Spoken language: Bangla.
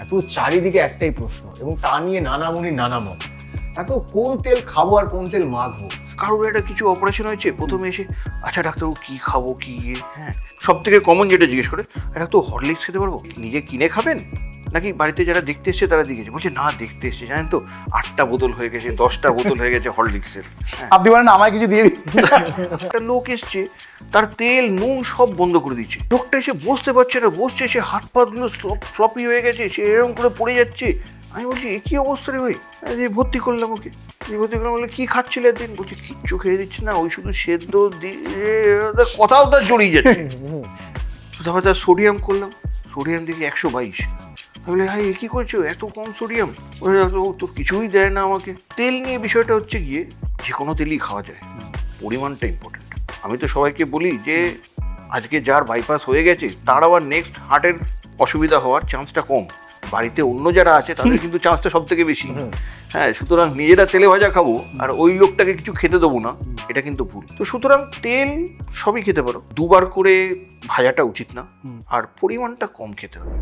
এত চারিদিকে একটাই প্রশ্ন, এবং তা নিয়ে নানা মুনির নানা মত। এত কোন তেল খাবো আর কোন তেল মাখবো? কারোর একটা কিছু অপারেশন হয়েছে, প্রথমে এসে আচ্ছা ডাক্তারবাবু কি খাবো কি হ্যাঁ, সব থেকে কমন যেটা জিজ্ঞেস করে, ডাক্তার হরলিক্স খেতে পারবো? নিজে কিনে খাবেন নাকি বাড়িতে যারা দেখতে এসছে তারা দিয়ে গেছে? বলছে না, দেখতে এসছে জানেন তো 8টা বোতল হয়ে গেছে, 10টা বোতল হয়ে গেছে হরলিক্সের। আপনি বলেন আমায় কিছু দিয়ে দিন। একটা লোক এসছে, তার তেল নুন সব বন্ধ করে দিচ্ছে। লোকটা এসে বসতে পারছে না, বসছে, সে হাত পাগুলো ফ্লপি হয়ে গেছে, সে এরকম করে পড়ে যাচ্ছে। আমি বলছি এ কি অবস্থা রে ভাই? যে ভর্তি করলাম ওকে, ভর্তি করলাম। বলে কি খাচ্ছিলে দিন? বলছি কিচ্ছু খেয়ে দিচ্ছে না, ওই শুধু সেদ্ধ দিয়ে কথাও তার জড়িয়ে যাচ্ছে। তারপরে তার সোডিয়াম করলাম, সোডিয়াম দেখি 122। বলে হাই এ কি করছো, এত কম সোডিয়াম? ও তো কিছুই দেয় না আমাকে। তেল নিয়ে বিষয়টা হচ্ছে গিয়ে যে কোনো তেলই খাওয়া যায়, পরিমাণটা ইম্পর্টেন্ট। আমি তো সবাইকে বলি যে আজকে যার বাইপাস হয়ে গেছে তার আবার নেক্সট হার্টের অসুবিধা হওয়ার চান্সটা কম, বাড়িতে অন্য যারা আছে তাদের কিন্তু চান্সটা সব থেকে বেশি। হ্যাঁ, সুতরাং নিজেরা তেলে ভাজা খাবো আর ওই লোকটাকে কিছু খেতে দেবো না, এটা কিন্তু ভুল। তো সুতরাং তেল সবই খেতে পারো, 2বার করে ভাজাটা উচিত না, আর পরিমাণটা কম খেতে হবে।